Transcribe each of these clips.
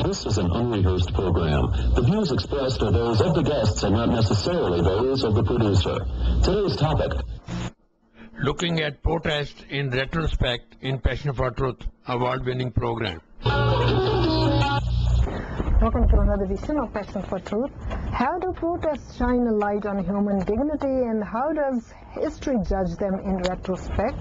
This is an unrehearsed program. The views expressed are those of the guests and not necessarily those of the producer. Today's topic: looking at protest in retrospect in Passion for Truth, award-winning program. Welcome to another edition of Passion for Truth. How do protests shine a light on human dignity, and how does history judge them in retrospect?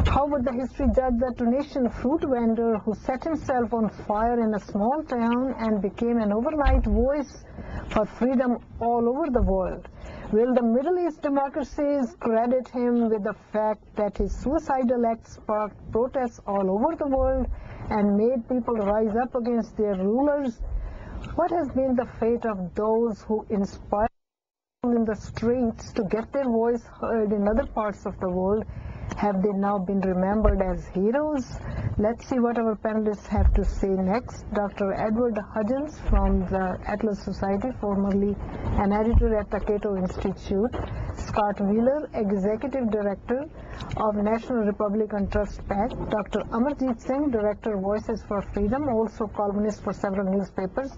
How would the history judge the Tunisian fruit vendor who set himself on fire in a small town and became an overnight voice for freedom all over the world? Will the Middle East democracies credit him with the fact that his suicidal act sparked protests all over the world and made people rise up against their rulers? What has been the fate of those who inspired people in the streets to get their voice heard in other parts of the world? Have they now been remembered as heroes? Let's see what our panelists have to say next. Dr. Edward Hudgens from the Atlas Society, formerly an editor at the Cato Institute. Scott Wheeler, Executive Director of National Republican Trust PAC. Dr. Amarjit Singh, Director, Voices for Freedom, also columnist for several newspapers.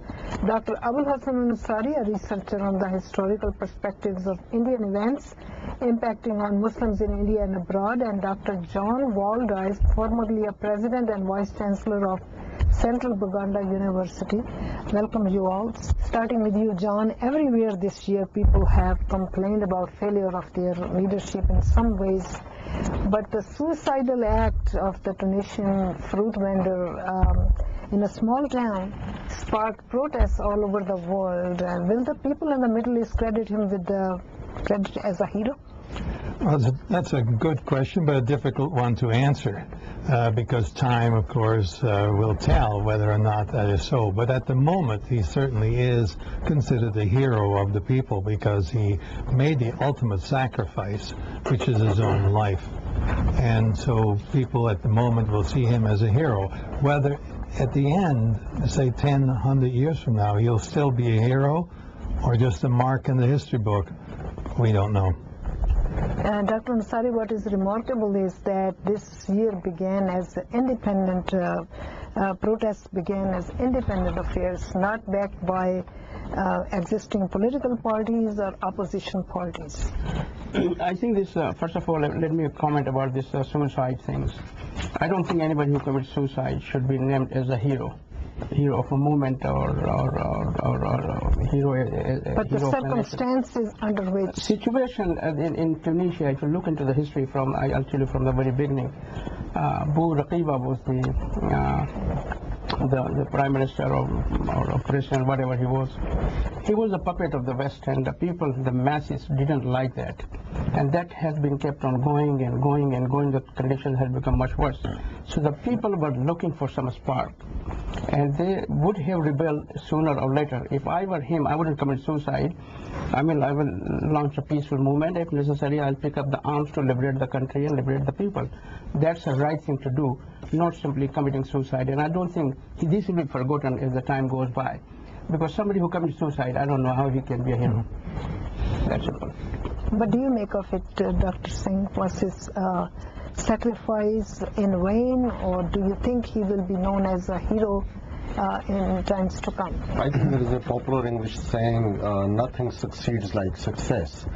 Dr. Abul Hassan Ansari, a researcher on the historical perspectives of Indian events impacting on Muslims in India and abroad, and Dr. John Waldeis, formerly a president and vice chancellor of Central Buganda University. Welcome you all. Starting with you, John. Everywhere this year people have complained about failure of their leadership in some ways, but the suicidal act of the Tunisian fruit vendor in a small town sparked protests all over the world. Will the people in the Middle East credit him with the credit as a hero? Well, that's a good question, but a difficult one to answer because time, of course, will tell whether or not that is so. But at the moment, he certainly is considered the hero of the people because he made the ultimate sacrifice, which is his own life. And so people at the moment will see him as a hero. Whether at the end, say 10, 100 years from now, he'll still be a hero or just a mark in the history book, we don't know. Dr. Ansari, what is remarkable is that this year began as independent, protests began as independent affairs, not backed by existing political parties or opposition parties. I think this, first of all, let me comment about this suicide things. I don't think anybody who commits suicide should be named as a hero of a movement or hero. But the circumstances under which situation in Tunisia, if you look into the history from, I'll tell you from the very beginning. Bou Raqiba was the prime minister or president, whatever he was. He was a puppet of the West, and the people, the masses, didn't like that. And that has been kept on going and going and going. The conditions had become much worse. So the people were looking for some spark. And they would have rebelled sooner or later. If I were him, I wouldn't commit suicide. I will launch a peaceful movement. If necessary, I'll pick up the arms to liberate the country and liberate the people. That's the right thing to do, not simply committing suicide. And I don't think this will be forgotten as the time goes by. Because somebody who commits suicide, I don't know how he can be a hero. That's it. What do you make of it, Dr. Singh? Was his sacrifice in vain, or do you think he will be known as a hero in times to come? I think there is a popular English saying, nothing succeeds like success.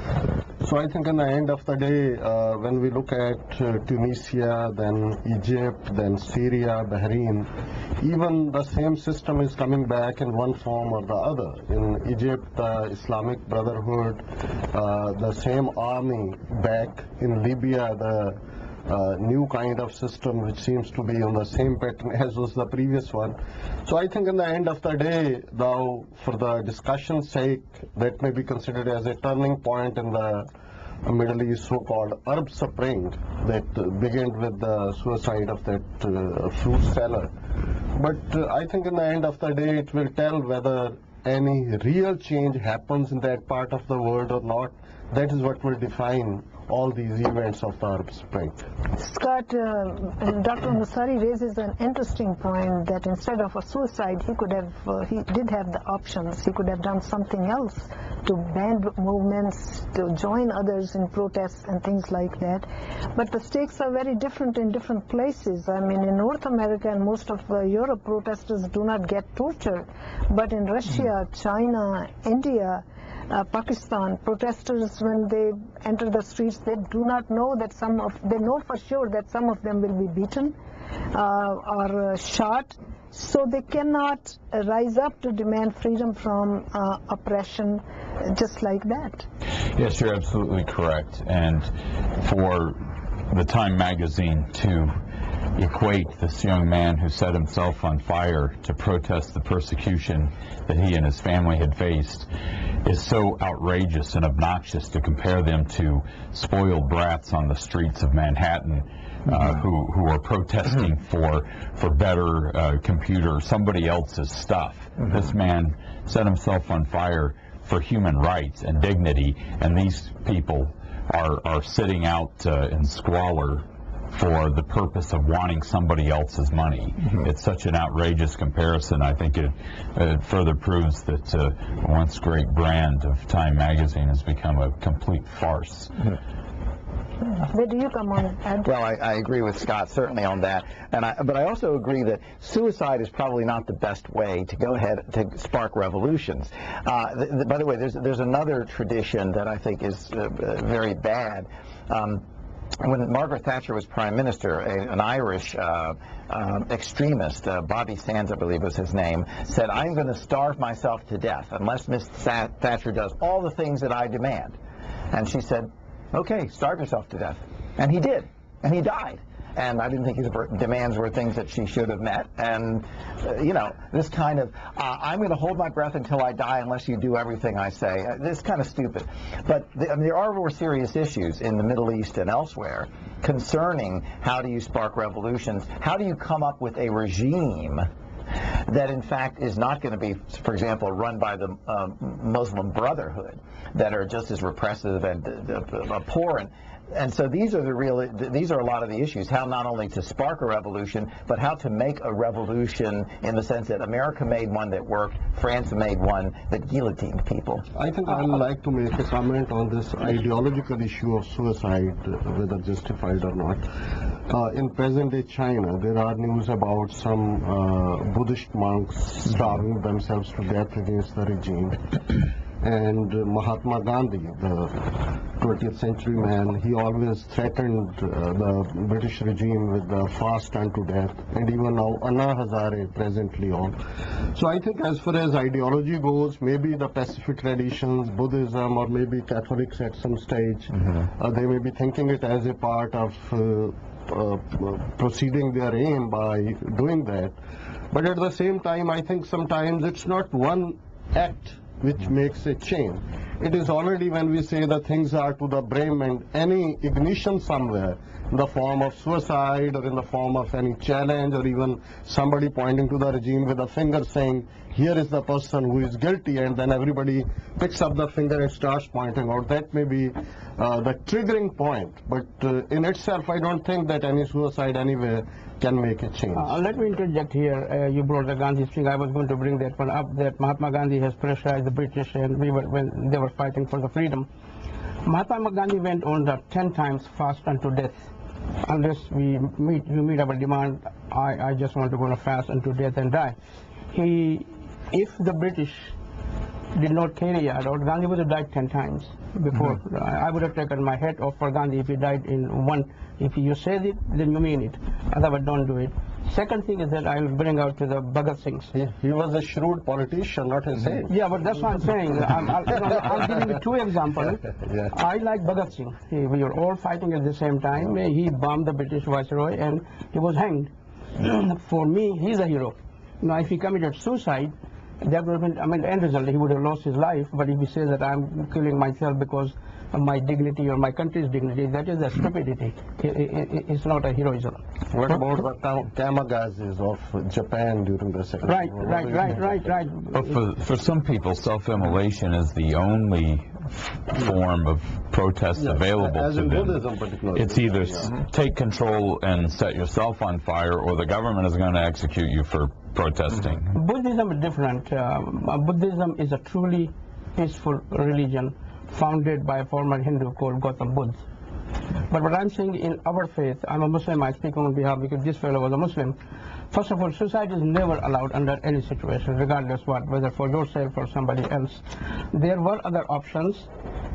So I think in the end of the day, when we look at Tunisia, then Egypt, then Syria, Bahrain, even the same system is coming back in one form or the other. In Egypt, the Islamic Brotherhood, the same army back in Libya, the new kind of system which seems to be on the same pattern as was the previous one. So I think in the end of the day, though, for the discussion's sake, that may be considered as a turning point in the Middle East so-called Arab Spring that began with the suicide of that fruit seller. But I think in the end of the day, it will tell whether any real change happens in that part of the world or not. That is what will define all these events of the Arab Spring. Scott, Dr. Ansari raises an interesting point that instead of a suicide, he did have the options. He could have done something else to ban movements, to join others in protests and things like that. But the stakes are very different in different places. I mean, in North America and most of Europe, protesters do not get tortured. But in Russia, China, India, Pakistan, protesters, when they enter the streets, they do not know that they know for sure that some of them will be beaten or shot. So they cannot rise up to demand freedom from oppression just like that. Yes, you're absolutely correct. And for the Time magazine to equate this young man who set himself on fire to protest the persecution that he and his family had faced is so outrageous and obnoxious, to compare them to spoiled brats on the streets of Manhattan who are protesting for better somebody else's stuff. This man set himself on fire for human rights and dignity, and these people are sitting out in squalor for the purpose of wanting somebody else's money. It's such an outrageous comparison. I think it further proves that once great brand of Time magazine has become a complete farce. Where do you come on, Ed? Well, I agree with Scott certainly on that, but I also agree that suicide is probably not the best way to go ahead to spark revolutions. By the way, there's another tradition that I think is very bad. When Margaret Thatcher was Prime Minister, an Irish extremist, Bobby Sands, I believe was his name, said, "I'm going to starve myself to death unless Miss Thatcher does all the things that I demand." And she said, "Okay, starve yourself to death." And he did, and he died. And I didn't think his demands were things that she should have met. And, this kind of, I'm going to hold my breath until I die unless you do everything I say. This is kind of stupid. But there are more serious issues in the Middle East and elsewhere concerning how do you spark revolutions, how do you come up with a regime that in fact is not going to be, for example, run by the Muslim Brotherhood, that are just as repressive and abhorrent. And so these are a lot of the issues, how not only to spark a revolution, but how to make a revolution in the sense that America made one that worked, France made one that guillotined people. I think I would like to make a comment on this ideological issue of suicide, whether justified or not. In present-day China, there are news about some Buddhist monks starving themselves to death against the regime. And Mahatma Gandhi, the 20th century man, he always threatened the British regime with the fast unto death, and even now Anna Hazare presently on. So I think as far as ideology goes, maybe the Pacific traditions, Buddhism, or maybe Catholics at some stage, they may be thinking it as a part of proceeding their aim by doing that. But at the same time, I think sometimes it's not one act which makes a change. It is already when we say that things are to the brim and any ignition somewhere in the form of suicide or in the form of any challenge or even somebody pointing to the regime with a finger saying, here is the person who is guilty, and then everybody picks up the finger and starts pointing out. That may be the triggering point, but in itself I don't think that any suicide anywhere can make a change. Let me interject here. You brought the Gandhi thing. I was going to bring that one up, that Mahatma Gandhi has pressurized the British and when they were fighting for the freedom. Mahatma Gandhi went on the 10 times fast unto death. Unless you meet our demand, I just want to go on a fast unto death and die. If the British did not carry out, Gandhi would have died 10 times before. I would have taken my head off for Gandhi if he died in one. If you said it, then you mean it. Otherwise, don't do it. Second thing is that I will bring out to the Bhagat Singhs. He was a shrewd politician, not a saint. Yeah, but that's what I'm saying. I'm giving you two examples. Yeah. I like Bhagat Singh. We were all fighting at the same time. He bombed the British viceroy and he was hanged. For me, he's a hero. Now, if he committed suicide, that would have been, the end result, he would have lost his life. But if he says that I'm killing myself because of my dignity or my country's dignity, that is a stupidity. It's not a heroism. What about the kamikazes of Japan during the Second World War? Right. But for some people, self-immolation is the only form of protest available to them. It's either take control and set yourself on fire, or the government is going to execute you for protesting. Buddhism is different. Buddhism is a truly peaceful religion founded by a former Hindu called Gautam Buddha. But what I'm saying in our faith, I'm a Muslim, I speak on behalf because this fellow was a Muslim. First of all, suicide is never allowed under any situation, regardless what, whether for yourself or somebody else. There were other options.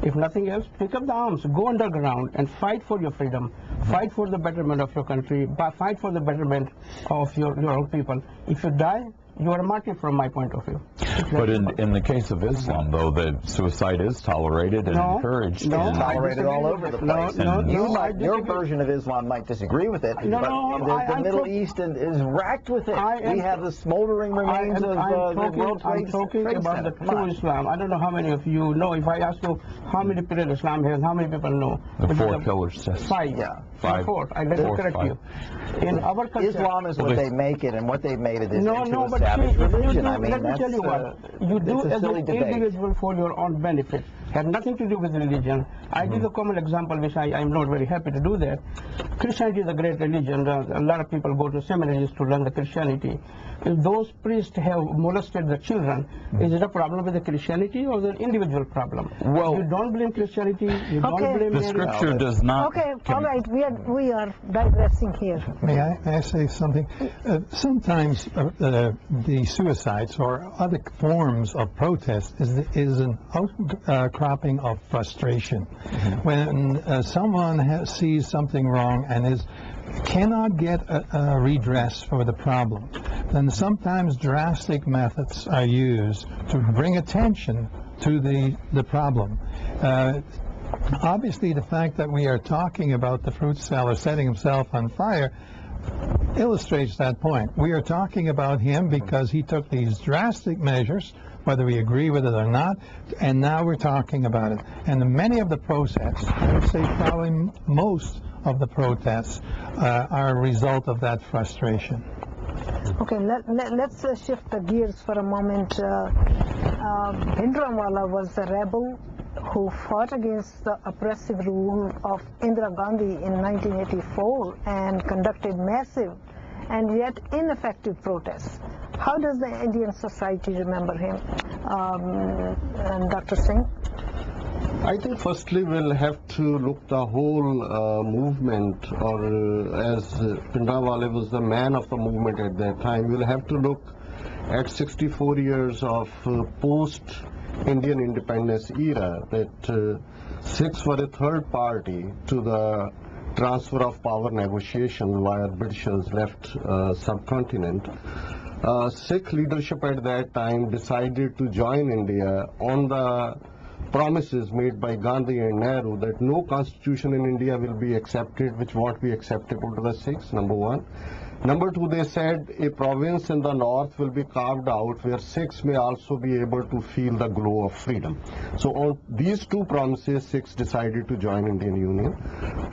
If nothing else, pick up the arms, go underground and fight for your freedom, fight for the betterment of your country, fight for the betterment of your own people. If you die, you are a martyr from my point of view. But in the case of Islam, though, the suicide is tolerated and encouraged. No, tolerated all over the place. Your disagree. Version of Islam might disagree with it, but the Middle East is racked with it. We have the smoldering remains of the World Trade Center. I'm talking about the true Islam. I don't know how many of you know. If I ask you how many pillars Islam has, how many people know? The 4 pillars. Yes. 5. Yeah. 5. 4. I let me correct you. In our culture, Islam is what they make it, and what they made it is into a but savage see, religion. let me tell you what. You do as an individual for your own benefit. Have nothing to do with religion. I give a common example, which I'm not very happy to do that. Christianity is a great religion. A lot of people go to seminaries to learn the Christianity. If those priests have molested the children, is it a problem with the Christianity or the individual problem? Well, you don't blame Christianity. You don't blame the Scripture does not. Okay, all right, we are digressing here. May I say something? Sometimes the suicides or other forms of protest is an outcropping of frustration. When someone sees something wrong and cannot get a redress for the problem, then sometimes drastic methods are used to bring attention to the problem. Obviously, the fact that we are talking about the fruit seller setting himself on fire illustrates that point. We are talking about him because he took these drastic measures, whether we agree with it or not, and now we're talking about it. And many of the protests, I would say probably most of the protests, are a result of that frustration. Okay, let's shift the gears for a moment. Bhindranwale was a rebel who fought against the oppressive rule of Indira Gandhi in 1984 and conducted massive and yet ineffective protests. How does the Indian society remember him? And Dr. Singh? I think firstly we'll have to look the whole movement, or as Bhindranwale was the man of the movement at that time, we'll have to look at 64 years of post-Indian independence era, that Sikhs were a third party to the transfer of power negotiation via Britishers left subcontinent. Sikh leadership at that time decided to join India on the promises made by Gandhi and Nehru that no constitution in India will be accepted which won't be acceptable to the Sikhs, number one. Number two, they said a province in the north will be carved out where Sikhs may also be able to feel the glow of freedom. So on these two promises, Sikhs decided to join Indian Union.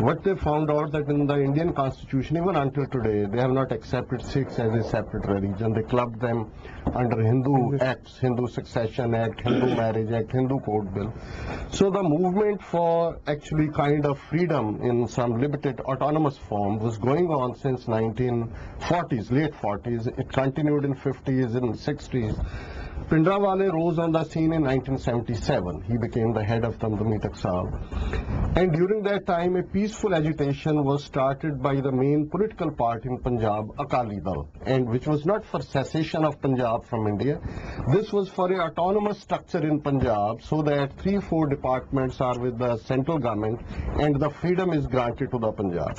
What they found out that in the Indian constitution, even until today, they have not accepted Sikhs as a separate religion. They clubbed them under Hindu acts, Hindu Succession Act, Hindu Marriage Act, Hindu Code Bill. So the movement for actually kind of freedom in some limited autonomous form was going on since 1940s, late 40s. It continued in 50s and 60s. Bhindranwale rose on the scene in 1977. He became the head of Tamdami Taksal. And during that time, a peaceful agitation was started by the main political party in Punjab, Akali Dal, and which was not for cessation of Punjab from India. This was for an autonomous structure in Punjab so that 3-4 departments are with the central government and the freedom is granted to the Punjab.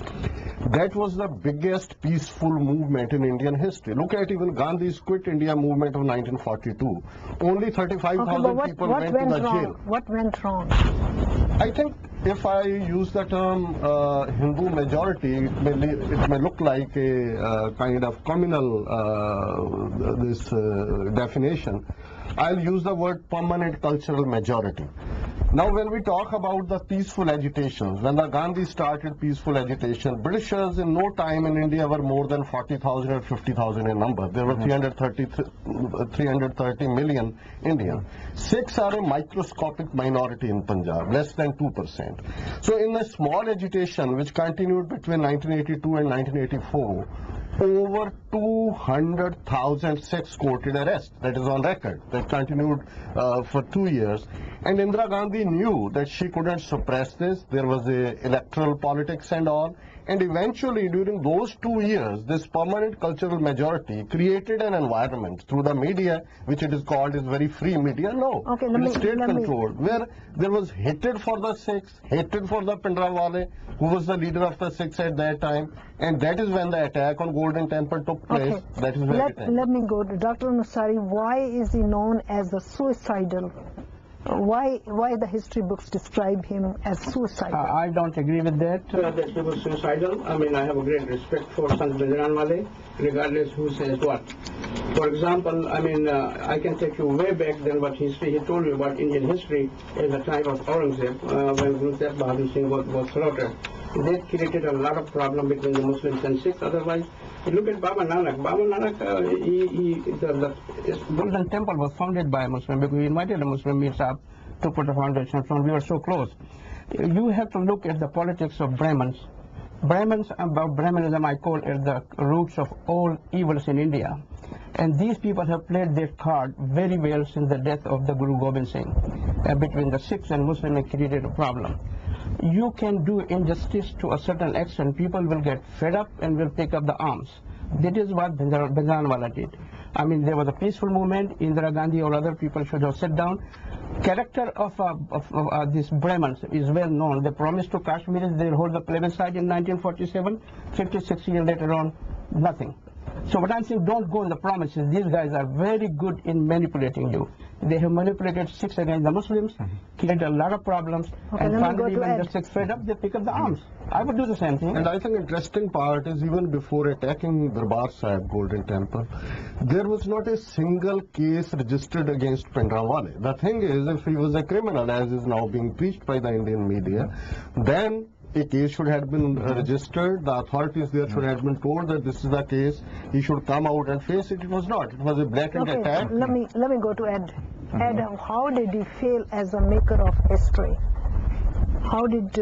That was the biggest peaceful movement in Indian history. Look at even Gandhi's Quit India movement of 1942. Only 35,000 people went to the jail. What went wrong? I think if I use the term Hindu majority, it may look like a kind of communal definition. I'll use the word permanent cultural majority. Now, when we talk about the peaceful agitations, when the Gandhi started peaceful agitation, Britishers in no time in India were more than 40,000 or 50,000 in number. There were 330 million Indians. Sikhs are a microscopic minority in Punjab, less than 2%. So in a small agitation which continued between 1982 and 1984, over 200,000 Sikhs courted arrest. That is on record. That continued for 2 years. And Indira Gandhi knew that she couldn't suppress this. There was electoral politics and all. And eventually, during those 2 years, this permanent cultural majority created an environment through the media, which it is called is very free media. No, okay, it is state-controlled, where there was hatred for the Sikhs, hatred for the Bhindranwale, who was the leader of the Sikhs at that time. And that is when the attack on Golden Temple took place. Okay. That is where it ended. Let me go to Dr. Nusari. Why is he known as a suicidal? Why the history books describe him as suicidal? I don't agree with that he was suicidal. I mean, I have a great respect for Sant Bhindranwale, regardless who says what. For example, I mean, I can take you way back than what history he told you about Indian history in the time of Aurangzeb, when Guru Teg Bahadur Singh was slaughtered. That created a lot of problem between the Muslims and Sikhs. Otherwise, you look at Baba Nanak. Baba Nanak, the Golden Temple was founded by a Muslim because he invited a Muslim Mir Sahib to put a foundation from. We were so close. You have to look at the politics of Brahmins. Brahmanism, I call it the roots of all evils in India. And these people have played their card very well since the death of the Guru Gobind Singh. Between the Sikhs and Muslims, it created a problem. You can do injustice to a certain extent. People will get fed up and will take up the arms. That is what Bhindranwale did. I mean, there was a peaceful movement. Indira Gandhi or other people should have sat down. Character of these Brahmins is well known. They promised to Kashmiris they'll hold the plebiscite in 1947. 56 years later on, nothing. So what I'm saying, don't go on the promises. These guys are very good in manipulating you. They have manipulated Sikhs against the Muslims, created a lot of problems, and finally when the Sikhs fed up, they pick up the arms. I would do the same thing. And I think interesting part is even before attacking Darbar Sahib Golden Temple, there was not a single case registered against Bhindranwale. The thing is, if he was a criminal, as is now being preached by the Indian media, then a case should have been registered. The authorities there should have been told that this is the case. He should come out and face it. It was not. It was a blatant attack. Let me go to Ed. Ed, how did he fail as a maker of history? How did?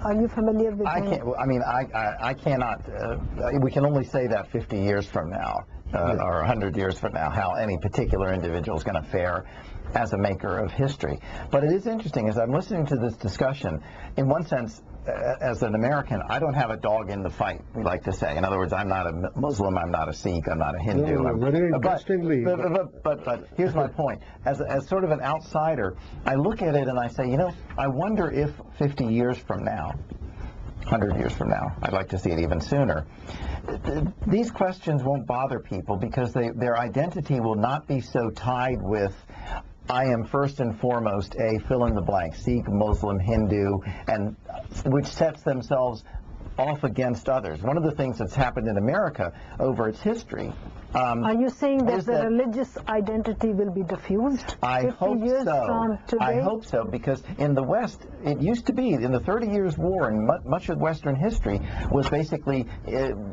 Are you familiar with? I cannot. We can only say that 50 years from now, or 100 years from now, how any particular individual is going to fare as a maker of history. But it is interesting, as I'm listening to this discussion, in one sense, as an American, I don't have a dog in the fight, we like to say. In other words, I'm not a Muslim, I'm not a Sikh, I'm not a Hindu. But here's my point. As sort of an outsider, I look at it and I say, you know, I wonder if 50 years from now, 100 years from now, I'd like to see it even sooner, these questions won't bother people because their identity will not be so tied with, I am first and foremost a fill-in-the-blank, Sikh, Muslim, Hindu, and which sets themselves off against others. One of the things that's happened in America over its history. Are you saying that the religious identity will be diffused? I hope so. I hope so, because in the West, it used to be, in the 30 Years' War, and much of Western history was basically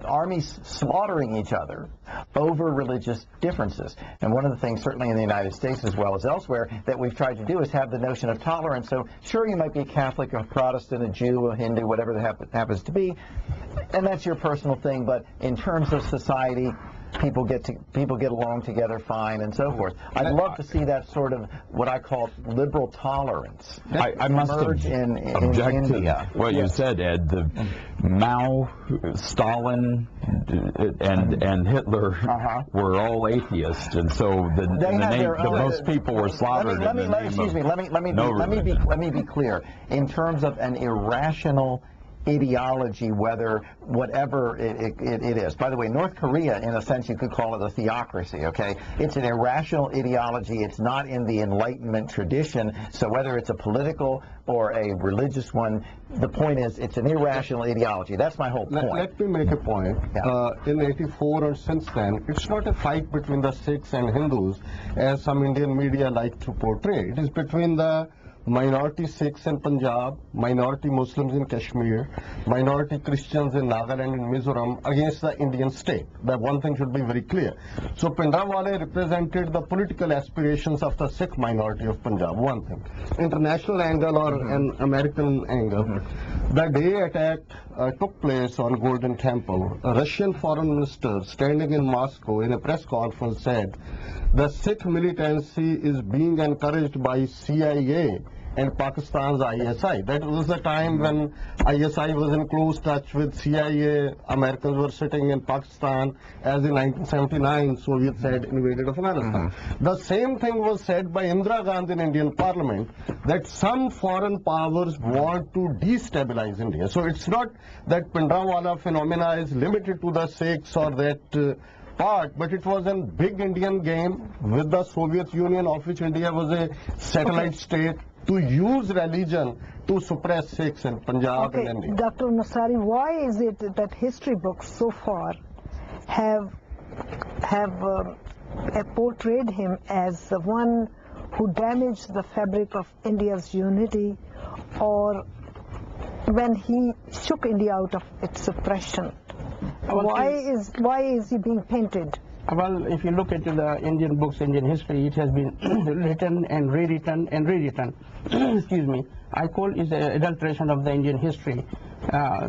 armies slaughtering each other over religious differences. And one of the things, certainly in the United States as well as elsewhere, that we've tried to do is have the notion of tolerance. So sure, you might be a Catholic, a Protestant, a Jew, a Hindu, whatever that happens to be, and that's your personal thing, but in terms of society, people get along together fine and so forth. I'd love to see that sort of what I call liberal tolerance. I must object in India. To what you said, Ed. The Mao, Stalin, and Hitler were all atheists, and so most people were slaughtered. Let me be clear. In terms of an irrational ideology, whatever it is. By the way, North Korea, in a sense, you could call it a theocracy, okay? It's an irrational ideology. It's not in the Enlightenment tradition. So whether it's a political or a religious one, the point is it's an irrational ideology. That's my whole point. Let me make a point. Yeah. In '84 and since then, it's not a fight between the Sikhs and Hindus, as some Indian media like to portray. It is between the minority Sikhs in Punjab, minority Muslims in Kashmir, minority Christians in Nagaland and Mizoram against the Indian state. That one thing should be very clear. So Bhindranwale represented the political aspirations of the Sikh minority of Punjab, one thing. International angle or an American angle. The day attack took place on Golden Temple, a Russian foreign minister standing in Moscow in a press conference said, the Sikh militancy is being encouraged by CIA and Pakistan's ISI. That was the time when ISI was in close touch with CIA. Americans were sitting in Pakistan, as in 1979 Soviets had invaded Afghanistan. The same thing was said by Indira Gandhi in Indian Parliament, that some foreign powers want to destabilize India. So it's not that Bhindranwale phenomena is limited to the Sikhs or that part, but it was a big Indian game with the Soviet Union, of which India was a satellite state, to use religion to suppress Sikhs in Punjab and India. Dr. Nasari, why is it that history books so far have portrayed him as the one who damaged the fabric of India's unity, or when he shook India out of its suppression? Why is he being painted? Well, if you look into the Indian books, Indian history, it has been written and rewritten and rewritten. Excuse me. I call it the adulteration of the Indian history.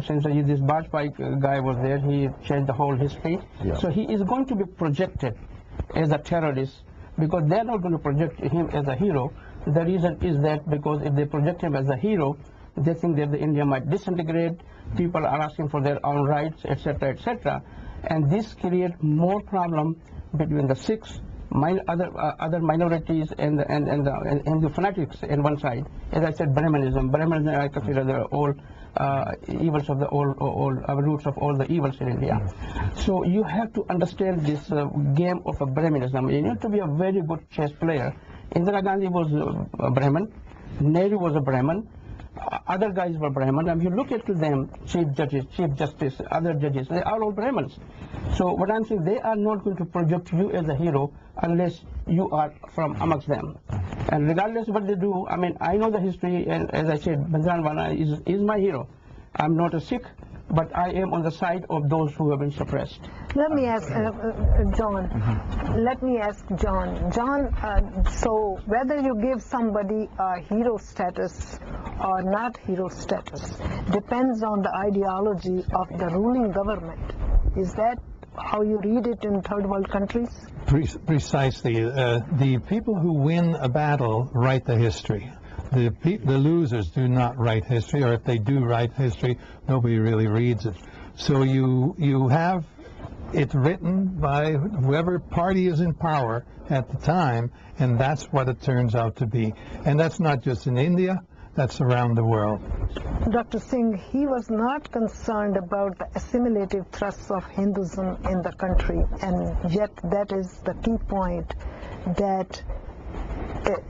Since this Bajpayee guy was there, he changed the whole history. Yeah. So he is going to be projected as a terrorist, because they're not going to project him as a hero. The reason is that because if they project him as a hero, they think that the India might disintegrate, people are asking for their own rights, etc., etc. And this creates more problem between the Sikhs, other minorities, and the fanatics on one side. As I said, Brahmanism, I consider the all evils of the all roots of all the evils in India. So you have to understand this game of a Brahmanism. You need to be a very good chess player. Indira Gandhi was a Brahmin, Nehru was a Brahmin, other guys were Brahmin, and you look at them, Chief Justice, other judges, they are all Brahmins. So what I'm saying, they are not going to project you as a hero unless you are from amongst them. And regardless of what they do, I mean, I know the history, and as I said, Bhindranwale is my hero. I'm not a Sikh, but I am on the side of those who have been suppressed. Let me ask John. Let me ask John. John, so whether you give somebody a hero status or not hero status depends on the ideology of the ruling government. Is that how you read it in third world countries? Precisely. The people who win a battle write the history. The losers do not write history, or if they do write history, nobody really reads it. So you have it written by whoever party is in power at the time, and that's what it turns out to be. And that's not just in India, that's around the world. Dr. Singh, he was not concerned about the assimilative thrusts of Hinduism in the country, and yet that is the key point that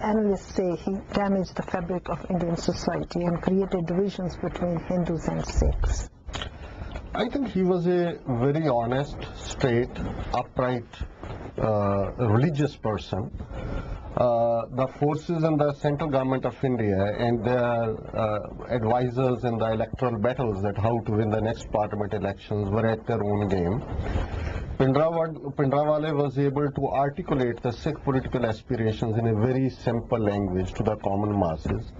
analysts say he damaged the fabric of Indian society and created divisions between Hindus and Sikhs. I think he was a very honest, straight, upright, religious person. The forces in the central government of India and their advisors in the electoral battles that how to win the next parliament elections were at their own game. Bhindranwale was able to articulate the Sikh political aspirations in a very simple language to the common masses.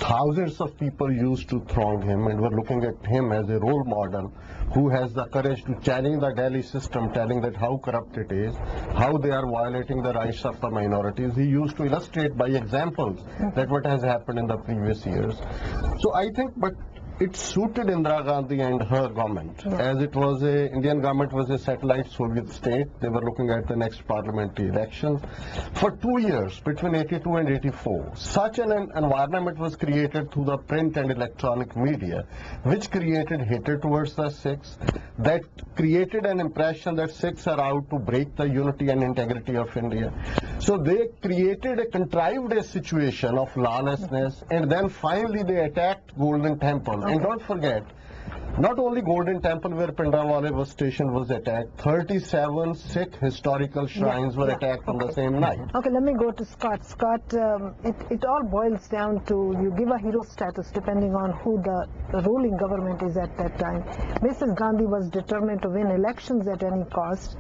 Thousands of people used to throng him and were looking at him as a role model who has the courage to challenge the Delhi system, telling that how corrupt it is, how they are violating the rights of the minorities. He used to illustrate by examples that what has happened in the previous years. So I think, but it suited Indira Gandhi and her government, as it was Indian government was a satellite Soviet state. They were looking at the next parliamentary elections. For 2 years, between 82 and 84, such an environment was created through the print and electronic media, which created hatred towards the Sikhs, that created an impression that Sikhs are out to break the unity and integrity of India. So they created a contrived situation of lawlessness, and then finally they attacked Golden Temple. And don't forget, Not only Golden Temple where Bhindranwale was stationed was attacked, 37 Sikh historical shrines were attacked on the same night. Okay, let me go to Scott. Scott, it all boils down to you give a hero status depending on who the ruling government is at that time. Mrs. Gandhi was determined to win elections at any cost,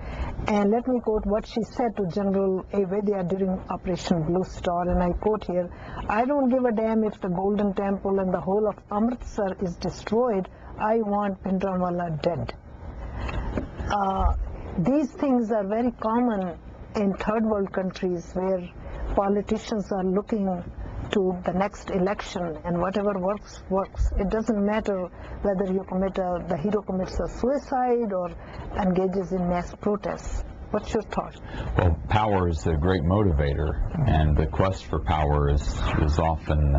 and let me quote what she said to General Ayodhya during Operation Blue Star, and I quote here, "I don't give a damn if the Golden Temple and the whole of Amritsar is destroyed. I want Bhindranwale dead." These things are very common in third world countries where politicians are looking to the next election, and whatever works, works. It doesn't matter whether you the hero commits a suicide or engages in mass protests. What's your thought? Well, power is a great motivator, and the quest for power is often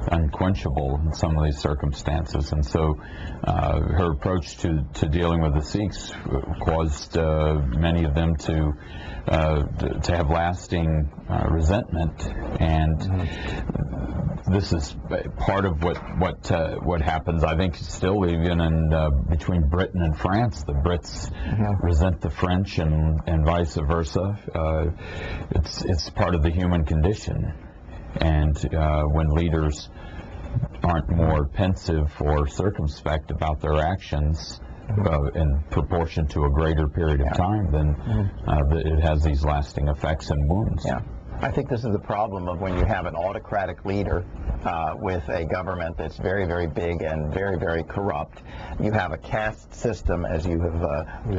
unquenchable in some of these circumstances. And so her approach to dealing with the Sikhs caused many of them to have lasting resentment, and this is part of what happens. I think still even in between Britain and France, the Brits resent the French and vice versa. It's part of the human condition, and when leaders aren't more pensive or circumspect about their actions in proportion to a greater period of time, then it has these lasting effects and wounds. Yeah. I think this is the problem of when you have an autocratic leader with a government that's very, very big and very, very corrupt. You have a caste system, as you have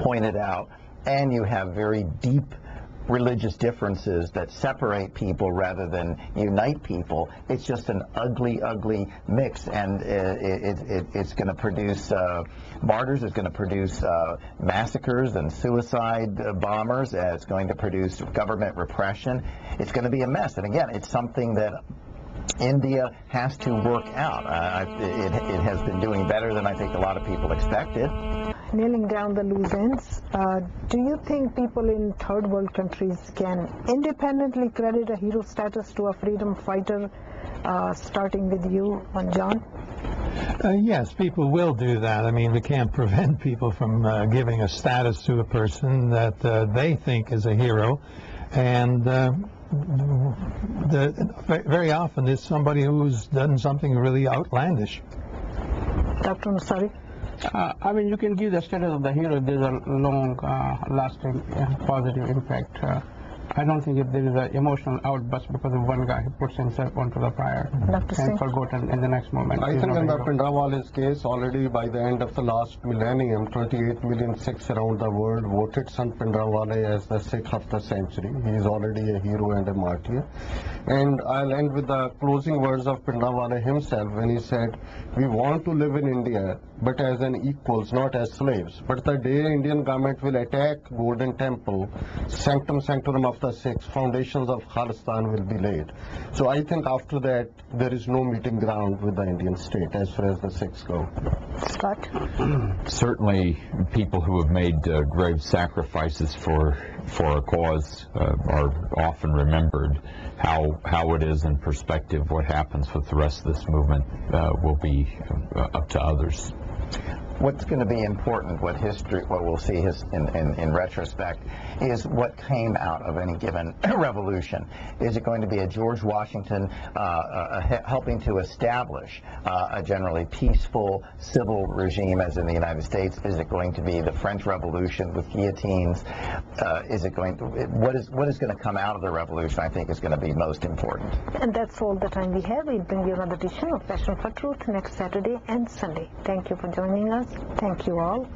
pointed out, and you have very deep religious differences that separate people rather than unite people. It's just an ugly, ugly mix, and it's going to produce martyrs. It's going to produce massacres and suicide bombers. It's going to produce government repression. It's going to be a mess. And again, it's something that India has to work out. It has been doing better than I think a lot of people expected. Nailing down the loose ends, do you think people in third world countries can independently credit a hero status to a freedom fighter, starting with you, John? Yes, people will do that. I mean, we can't prevent people from giving a status to a person that they think is a hero, and very often it's somebody who's done something really outlandish. Dr. Ansari? I mean, you can give the status of the hero if there's a long, lasting positive impact. I don't think if there is an emotional outburst because of one guy who puts himself onto the fire and forgotten in the next moment. I think in the Bhindranwale's case, already by the end of the last millennium, 28 million Sikhs around the world voted Sant Bhindranwale as the Sikh of the century. He is already a hero and a martyr. And I'll end with the closing words of Bhindranwale himself when he said, "We want to live in India, but as an equals, not as slaves. But the day Indian government will attack Golden Temple, sanctum sanctorum of the Sikhs, foundations of Khalistan will be laid." So I think after that, there is no meeting ground with the Indian state as far as the Sikhs go. Scott? Certainly, people who have made grave sacrifices for a cause are often remembered. How it is in perspective, what happens with the rest of this movement will be up to others. What's going to be important, what we'll see in retrospect, is what came out of any given revolution. Is it going to be a George Washington helping to establish a generally peaceful civil regime as in the United States? Is it going to be the French Revolution with guillotines? What is going to come out of the revolution, I think, is going to be most important. And that's all the time we have. We'll bring you another edition of Passion for Truth next Saturday and Sunday. Thank you for joining us. Thank you all.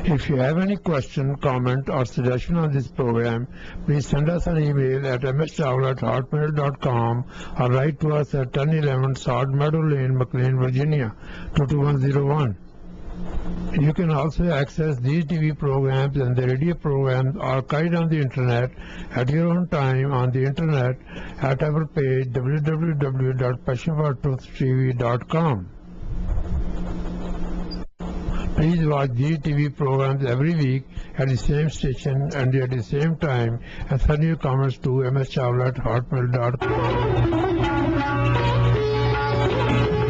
If you have any question, comment, or suggestion on this program, please send us an email at mschawla@hotmail.com or write to us at 1011 Sod Meadow Lane, McLean, Virginia, 22101. You can also access these TV programs and the radio programs archived on the internet at your own time on the internet at our page www.passionfortruthtv.com. Please watch these TV programs every week at the same station and at the same time, and send your comments to mschawla@hotmail.com.